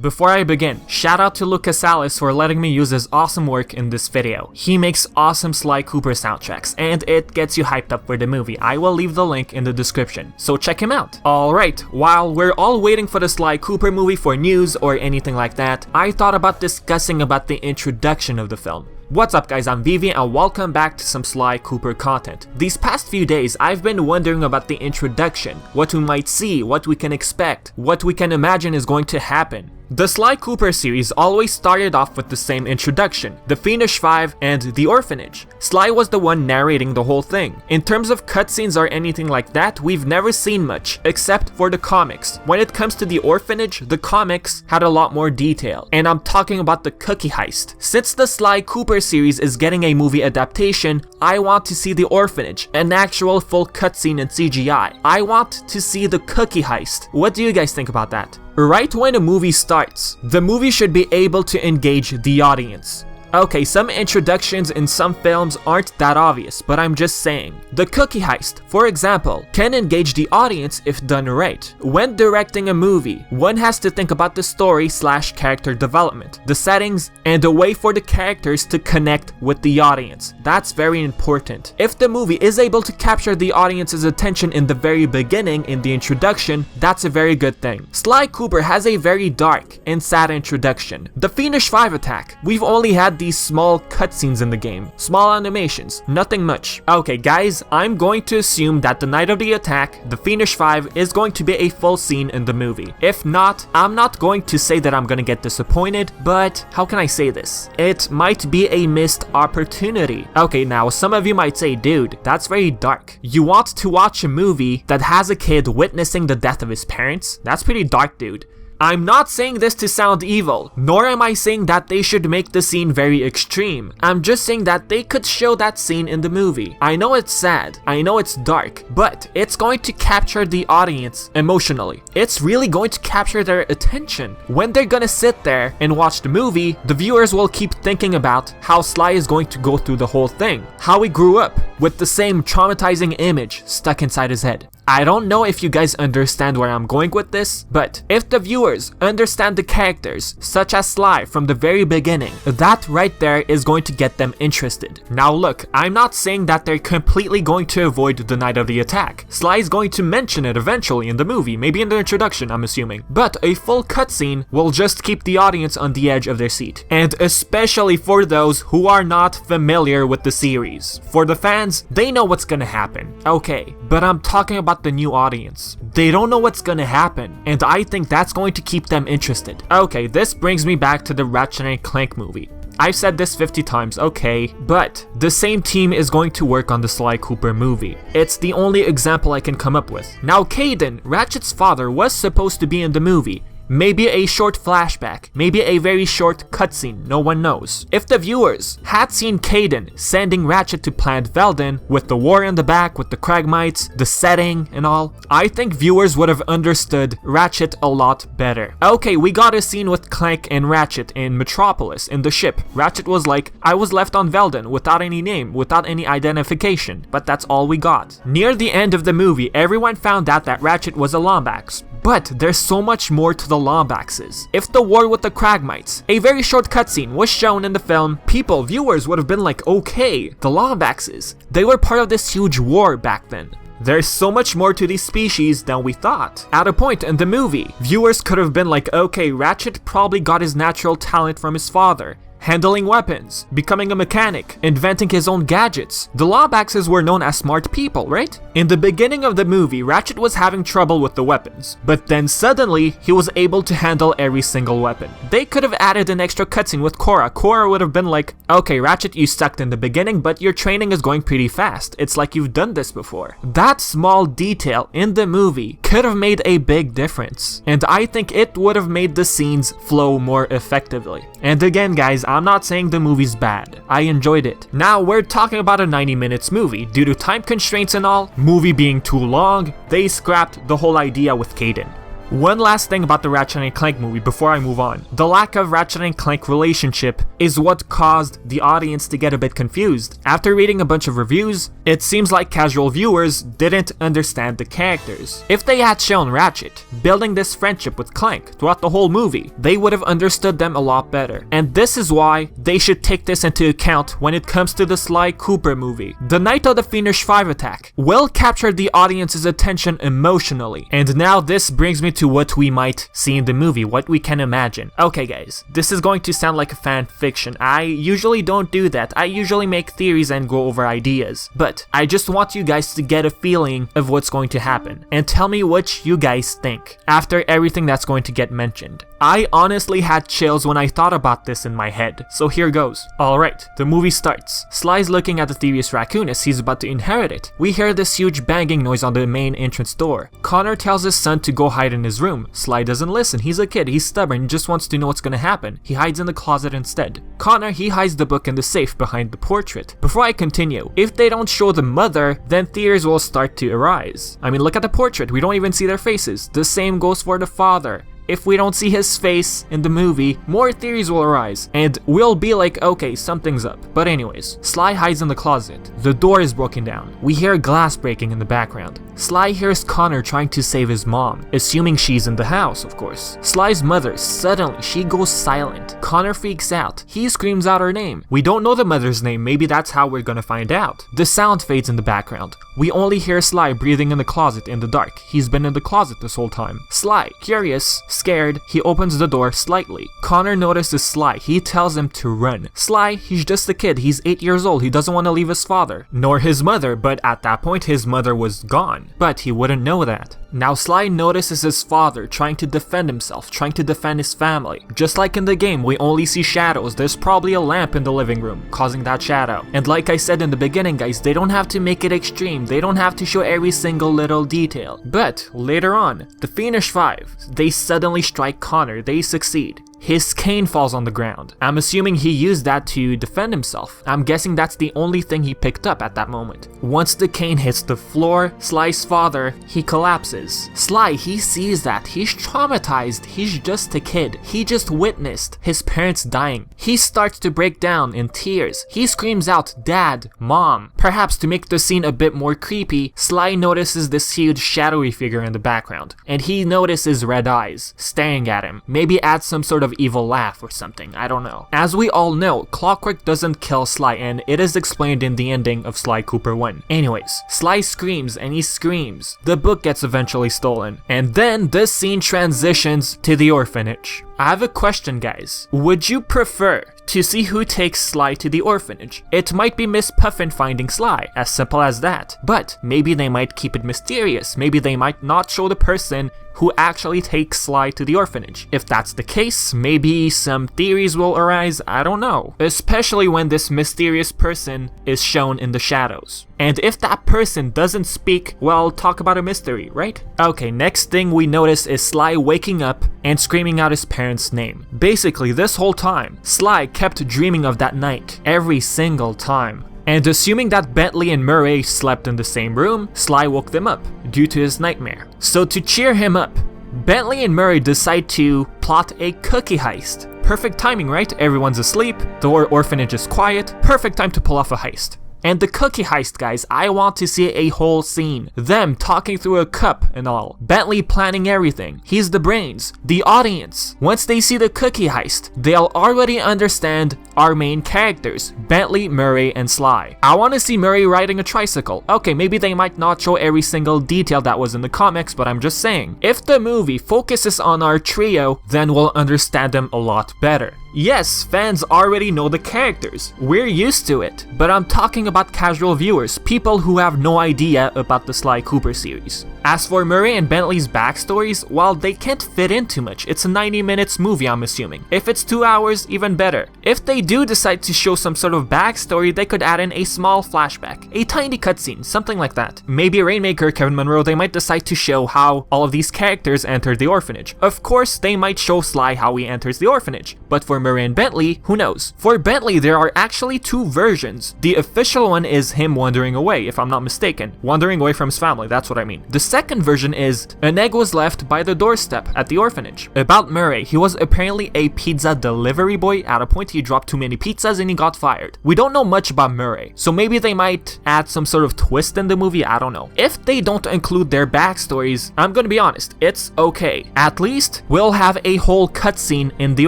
Before I begin, shout out to Lucas Alice for letting me use his awesome work in this video. He makes awesome Sly Cooper soundtracks, and it gets you hyped up for the movie. I will leave the link in the description, so check him out. Alright, while we're all waiting for the Sly Cooper movie for news or anything like that, I thought about discussing about the introduction of the film. What's up guys, I'm Vivi and welcome back to some Sly Cooper content. These past few days, I've been wondering about the introduction, what we might see, what we can expect, what we can imagine is going to happen. The Sly Cooper series always started off with the same introduction, the Fiendish Five and the Orphanage. Sly was the one narrating the whole thing. In terms of cutscenes or anything like that, we've never seen much, except for the comics. When it comes to the Orphanage, the comics had a lot more detail, and I'm talking about the cookie heist. Since the Sly Cooper series is getting a movie adaptation, I want to see the Orphanage, an actual full cutscene in CGI. I want to see the cookie heist. What do you guys think about that? Right when a movie starts, the movie should be able to engage the audience. Okay, some introductions in some films aren't that obvious, but I'm just saying. The cookie heist, for example, can engage the audience if done right. When directing a movie, one has to think about the story / character development, the settings, and a way for the characters to connect with the audience. That's very important. If the movie is able to capture the audience's attention in the very beginning in the introduction, that's a very good thing. Sly Cooper has a very dark and sad introduction. The Fiendish Five attack, we've only had these small cutscenes in the game, small animations, nothing much. Okay guys, I'm going to assume that the night of the attack, the Fiendish Five is going to be a full scene in the movie. If not, I'm not going to say that I'm gonna get disappointed, but how can I say this? It might be a missed opportunity. Okay, now some of you might say, dude, that's very dark. You want to watch a movie that has a kid witnessing the death of his parents? That's pretty dark, dude. I'm not saying this to sound evil, nor am I saying that they should make the scene very extreme. I'm just saying that they could show that scene in the movie. I know it's sad, I know it's dark, but it's going to capture the audience emotionally. It's really going to capture their attention. When they're gonna sit there and watch the movie, the viewers will keep thinking about how Sly is going to go through the whole thing, how he grew up with the same traumatizing image stuck inside his head. I don't know if you guys understand where I'm going with this, but if the viewers understand the characters, such as Sly from the very beginning, that right there is going to get them interested. Now look, I'm not saying that they're completely going to avoid the night of the attack. Sly is going to mention it eventually in the movie, maybe in the introduction, I'm assuming. But a full cutscene will just keep the audience on the edge of their seat. And especially for those who are not familiar with the series. For the fans, they know what's gonna happen. Okay, but I'm talking about the new audience. They don't know what's gonna happen, and I think that's going to keep them interested. Okay, this brings me back to the Ratchet Clank movie. I've said this 50 times, okay, but the same team is going to work on the Sly Cooper movie. It's the only example I can come up with. Now Kayden, Ratchet's father, was supposed to be in the movie. Maybe a short flashback, maybe a very short cutscene, no one knows. If the viewers had seen Kayden sending Ratchet to Planet Veldin with the war in the back, with the Kragmites, the setting and all, I think viewers would have understood Ratchet a lot better. Okay, we got a scene with Clank and Ratchet in Metropolis, in the ship. Ratchet was like, I was left on Veldin without any name, without any identification, but that's all we got. Near the end of the movie, everyone found out that Ratchet was a Lombax. But there's so much more to the Lombaxes. If the war with the Kragmites, a very short cutscene, was shown in the film, viewers would have been like, okay, the Lombaxes, they were part of this huge war back then. There's so much more to these species than we thought. At a point in the movie, viewers could have been like, okay, Ratchet probably got his natural talent from his father. Handling weapons, becoming a mechanic, inventing his own gadgets. The Lombaxes were known as smart people, right? In the beginning of the movie, Ratchet was having trouble with the weapons, but then suddenly, he was able to handle every single weapon. They could have added an extra cutscene with Cora. Cora would have been like, okay, Ratchet, you sucked in the beginning, but your training is going pretty fast. It's like you've done this before. That small detail in the movie could have made a big difference, and I think it would have made the scenes flow more effectively. And again, guys, I'm not saying the movie's bad. I enjoyed it. Now, we're talking about a 90 minutes movie. Due to time constraints and all, movie being too long, they scrapped the whole idea with Kayden. One last thing about the Ratchet and Clank movie before I move on. The lack of Ratchet and Clank relationship is what caused the audience to get a bit confused. After reading a bunch of reviews, it seems like casual viewers didn't understand the characters. If they had shown Ratchet building this friendship with Clank throughout the whole movie, they would have understood them a lot better. And this is why they should take this into account when it comes to the Sly Cooper movie. The night of the Fiendish Five attack will capture the audience's attention emotionally. And now this brings me to what we might see in the movie, what we can imagine. Okay guys, this is going to sound like a fan fiction. I usually don't do that. I usually make theories and go over ideas. But I just want you guys to get a feeling of what's going to happen and tell me what you guys think after everything that's going to get mentioned. I honestly had chills when I thought about this in my head, so here goes. Alright, the movie starts. Sly's looking at the Thievius Raccoonus, he's about to inherit it. We hear this huge banging noise on the main entrance door. Connor tells his son to go hide in his room. Sly doesn't listen, he's a kid, he's stubborn, he just wants to know what's gonna happen. He hides in the closet instead. Connor, he hides the book in the safe behind the portrait. Before I continue, if they don't show the mother, then theories will start to arise. I mean, look at the portrait, we don't even see their faces. The same goes for the father. If we don't see his face in the movie, more theories will arise, and we'll be like, okay, something's up. But anyways, Sly hides in the closet. The door is broken down. We hear glass breaking in the background. Sly hears Connor trying to save his mom, assuming she's in the house, of course. Sly's mother, suddenly, she goes silent. Connor freaks out. He screams out her name. We don't know the mother's name, maybe that's how we're gonna find out. The sound fades in the background. We only hear Sly breathing in the closet in the dark. He's been in the closet this whole time. Sly, curious, scared, he opens the door slightly. Connor notices Sly. He tells him to run. Sly, he's just a kid. He's 8 years old. He doesn't want to leave his father, nor his mother, but at that point his mother was gone. But he wouldn't know that. Now Sly notices his father trying to defend himself, trying to defend his family. Just like in the game, we only see shadows. There's probably a lamp in the living room causing that shadow. And like I said in the beginning, guys, they don't have to make it extreme. They don't have to show every single little detail. But later on, the Fiendish Five, they suddenly strike Connor. They succeed. His cane falls on the ground. I'm assuming he used that to defend himself. I'm guessing that's the only thing he picked up at that moment. Once the cane hits the floor, Sly's father, he collapses. Sly, he sees that. He's traumatized. He's just a kid. He just witnessed his parents dying. He starts to break down in tears. He screams out, "Dad, Mom." Perhaps to make the scene a bit more creepy, Sly notices this huge shadowy figure in the background, and he notices red eyes staring at him. Maybe add some sort of evil laugh or something, I don't know. As we all know, Clockwerk doesn't kill Sly, and it is explained in the ending of Sly Cooper 1. Anyways, Sly screams and he screams. The book gets eventually stolen, and then this scene transitions to the orphanage. I have a question, guys. Would you prefer to see who takes Sly to the orphanage? It might be Miss Puffin finding Sly, as simple as that. But maybe they might keep it mysterious. Maybe they might not show the person who actually takes Sly to the orphanage. If that's the case, maybe some theories will arise, I don't know. Especially when this mysterious person is shown in the shadows. And if that person doesn't speak, well, talk about a mystery, right? Okay, next thing we notice is Sly waking up and screaming out his parents' name. Basically, this whole time, Sly kept dreaming of that night, every single time. And assuming that Bentley and Murray slept in the same room, Sly woke them up due to his nightmare. So to cheer him up, Bentley and Murray decide to plot a cookie heist. Perfect timing, right? Everyone's asleep, the orphanage is quiet, perfect time to pull off a heist. And the cookie heist, guys, I want to see a whole scene. Them talking through a cup and all. Bentley planning everything. He's the brains. The audience, once they see the cookie heist, they'll already understand our main characters, Bentley, Murray, and Sly. I want to see Murray riding a tricycle. Okay, maybe they might not show every single detail that was in the comics, but I'm just saying. If the movie focuses on our trio, then we'll understand them a lot better. Yes, fans already know the characters. We're used to it. But I'm talking about casual viewers, people who have no idea about the Sly Cooper series. As for Murray and Bentley's backstories, well, they can't fit in too much. It's a 90 minutes movie, I'm assuming. If it's 2 hours, even better. If they do decide to show some sort of backstory, they could add in a small flashback, a tiny cutscene, something like that. Maybe Rainmaker, Kevin Munroe, they might decide to show how all of these characters entered the orphanage. Of course, they might show Sly how he enters the orphanage, but for Murray and Bentley, who knows? For Bentley, there are actually two versions. The official initial one is him wandering away, if I'm not mistaken. Wandering away from his family, that's what I mean. The second version is an egg was left by the doorstep at the orphanage. About Murray, he was apparently a pizza delivery boy. At a point he dropped too many pizzas and he got fired. We don't know much about Murray, so maybe they might add some sort of twist in the movie, I don't know. If they don't include their backstories, I'm gonna be honest, it's okay. At least we'll have a whole cutscene in the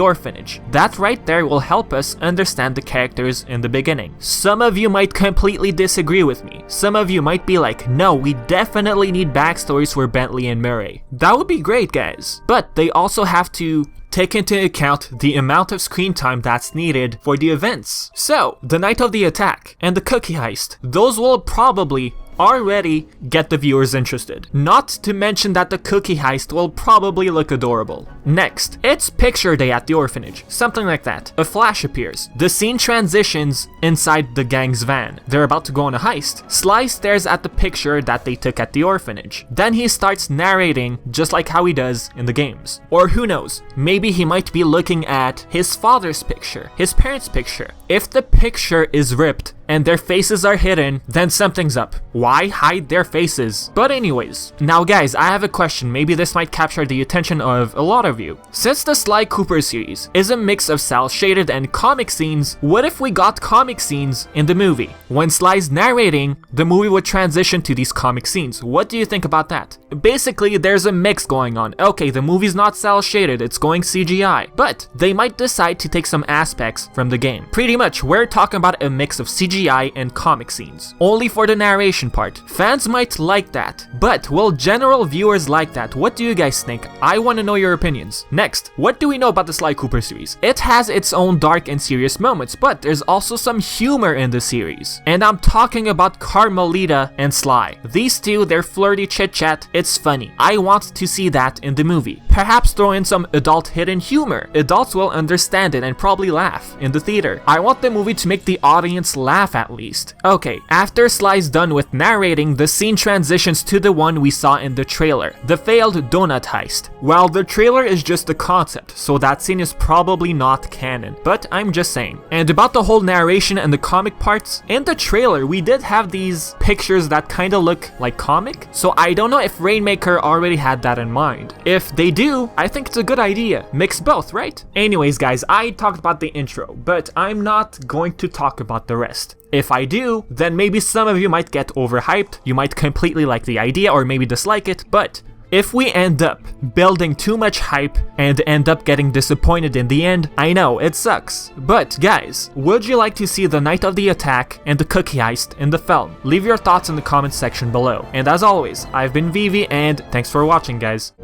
orphanage. That right there will help us understand the characters in the beginning. Some of you might completely disagree with me. Some of you might be like, no, we definitely need backstories for Bentley and Murray. That would be great, guys. But they also have to take into account the amount of screen time that's needed for the events. So, the night of the attack and the cookie heist, those will probably already get the viewers interested. Not to mention that the cookie heist will probably look adorable. Next, it's picture day at the orphanage. Something like that. A flash appears. The scene transitions inside the gang's van. They're about to go on a heist. Sly stares at the picture that they took at the orphanage. Then he starts narrating just like how he does in the games. Or who knows, maybe he might be looking at his father's picture, his parents' picture. If the picture is ripped and their faces are hidden, then something's up. Why hide their faces? But anyways, now guys, I have a question. Maybe this might capture the attention of a lot of you. Since the Sly Cooper series is a mix of cel-shaded and comic scenes, what if we got comic scenes in the movie? When Sly's narrating, the movie would transition to these comic scenes. What do you think about that? Basically, there's a mix going on. Okay, the movie's not cel-shaded, it's going CGI, but they might decide to take some aspects from the game. Pretty much, we're talking about a mix of CGI and comic scenes. Only for the narration part. Fans might like that, but will general viewers like that? What do you guys think? I want to know your opinions. Next, what do we know about the Sly Cooper series? It has its own dark and serious moments, but there's also some humor in the series. And I'm talking about Carmelita and Sly. These two, their flirty chit-chat, it's funny. I want to see that in the movie. Perhaps throw in some adult hidden humor. Adults will understand it and probably laugh in the theater. I want the movie to make the audience laugh at least. Okay, after Sly's done with narrating, the scene transitions to the one we saw in the trailer, the failed donut heist. Well, the trailer is just a concept, so that scene is probably not canon, but I'm just saying. And about the whole narration and the comic parts, in the trailer we did have these pictures that kinda look like comic, so I don't know if Rainmaker already had that in mind. If they do, I think it's a good idea. Mix both, right? Anyways guys, I talked about the intro, but I'm not going to talk about the rest. If I do, then maybe some of you might get overhyped, you might completely like the idea or maybe dislike it, but if we end up building too much hype and end up getting disappointed in the end, I know, it sucks. But guys, would you like to see the night of the attack and the cookie heist in the film? Leave your thoughts in the comments section below. And as always, I've been Vivi and thanks for watching guys.